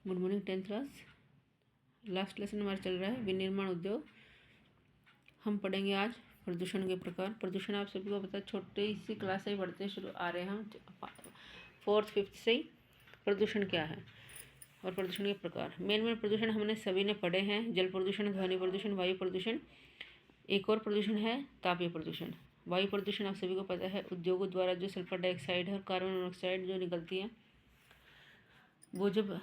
Good morning 10th class. Last lesson हमारा चल रहा है विनिर्माण उद्योग। हम पढ़ेंगे आज प्रदूषण के प्रकार। प्रदूषण आप सभी को पता है, छोटी सी क्लास से ही पढ़ते हैं, शुरू आ रहे हैं हम 4th 5th से ही। प्रदूषण क्या है और प्रदूषण के प्रकार। मेन प्रदूषण हमने सभी ने पढ़े हैं। जल प्रदूषण, ध्वनि प्रदूषण, वायु प्रदूषण। एक और प्रदूषण है तापीय प्रदूषण। वायु प्रदूषण आप सभी को पता है, उद्योगों द्वारा जो सल्फर डाइऑक्साइड है, कार्बन मोनोऑक्साइड जो निकलती है, वो जब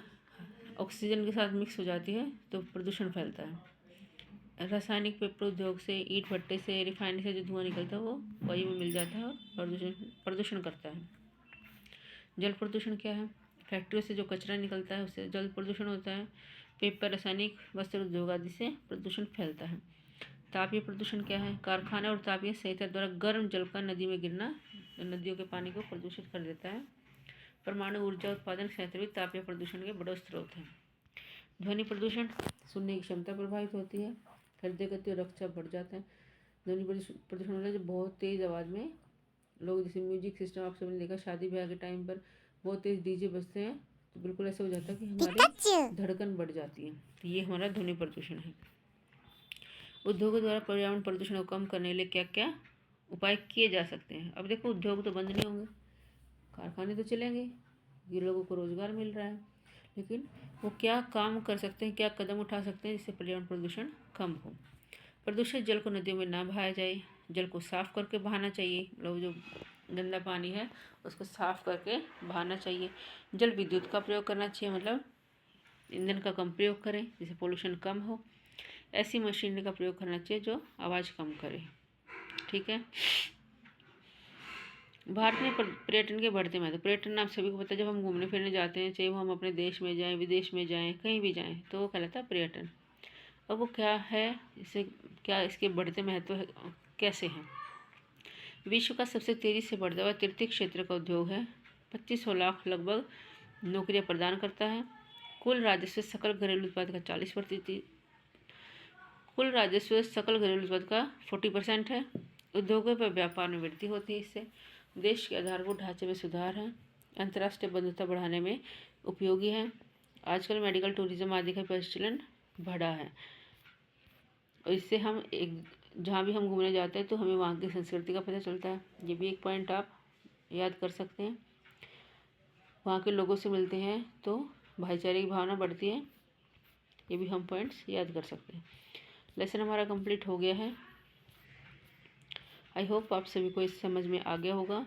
ऑक्सीजन के साथ मिक्स हो जाती है तो प्रदूषण फैलता है। रासायनिक पेपर उद्योग से, ईंट भट्टे से, रिफाइनरी से जो धुआं निकलता है वो वायु में मिल जाता है और प्रदूषण करता है। जल प्रदूषण क्या है? फैक्ट्रियों से जो कचरा निकलता है उससे जल प्रदूषण होता है। पेपर, रासायनिक, वस्त्र उद्योग आदि से प्रदूषण फैलता है। तापीय प्रदूषण क्या है? कारखाने और तापीय संयंत्र द्वारा गर्म जल का नदी में गिरना नदियों के पानी को प्रदूषित कर देता है। परमाणु ऊर्जा उत्पादन संयंत्र भी तापीय प्रदूषण के बड़े स्रोत हैं। ध्वनि प्रदूषण, सुनने की क्षमता प्रभावित होती है, हृदय गति और रक्तचाप बढ़ जाता है। ध्वनि प्रदूषण होता है जब बहुत तेज़ आवाज़ में लोग, जैसे म्यूजिक सिस्टम आप सबने देखा शादी ब्याह के टाइम पर बहुत तेज़ डीजे बजते हैं तो बिल्कुल ऐसा हो जाता है कि हमारी धड़कन बढ़ जाती है। तो ये हमारा ध्वनि प्रदूषण है। उद्योगों द्वारा पर्यावरण प्रदूषण को कम करने के लिए क्या क्या उपाय किए जा सकते हैं। अब देखो, उद्योग तो बंद नहीं होंगे, कारखाने तो चलेंगे, ये लोगों को रोज़गार मिल रहा है, लेकिन वो क्या काम कर सकते हैं, क्या कदम उठा सकते हैं जिससे पर्यावरण प्रदूषण कम हो। प्रदूषित जल को नदियों में ना बहाया जाए, जल को साफ करके बहाना चाहिए। लोग जो गंदा पानी है उसको साफ करके बहाना चाहिए। जल विद्युत का प्रयोग करना चाहिए, मतलब ईंधन का कम प्रयोग करें जिससे पोल्यूशन कम हो। ऐसी मशीनरी का प्रयोग करना चाहिए जो आवाज़ कम करे। ठीक है। भारत में पर्यटन के बढ़ते महत्व। पर्यटन आप सभी को पता है, जब हम घूमने फिरने जाते हैं, चाहे वो हम अपने देश में जाएं, विदेश में जाएं, कहीं भी जाएं, तो वो कहलाता है पर्यटन। अब वो क्या है, इसे क्या इसके बढ़ते महत्व कैसे हैं। विश्व का सबसे तेज़ी से बढ़ता हुआ तृतीय क्षेत्र का उद्योग है। 2500 लाख लगभग नौकरियां प्रदान करता है। कुल राजस्व सकल घरेलू उत्पाद का 40%, कुल राजस्व सकल घरेलू उत्पाद का 40% है। उद्योगों पर व्यापार में वृद्धि होती है। इससे देश के आधारभूत ढांचे में सुधार है। अंतर्राष्ट्रीय बंधुता बढ़ाने में उपयोगी है। आजकल मेडिकल टूरिज्म आदि का प्रचलन बढ़ा है और इससे हम जहाँ भी हम घूमने जाते हैं तो हमें वहाँ की संस्कृति का पता चलता है। ये भी एक पॉइंट आप याद कर सकते हैं। वहाँ के लोगों से मिलते हैं तो भाईचारे की भावना बढ़ती है। ये भी हम पॉइंट्स याद कर सकते हैं। लेसन हमारा कंप्लीट हो गया है। आई होप आप सभी को इस समझ में आ गया होगा।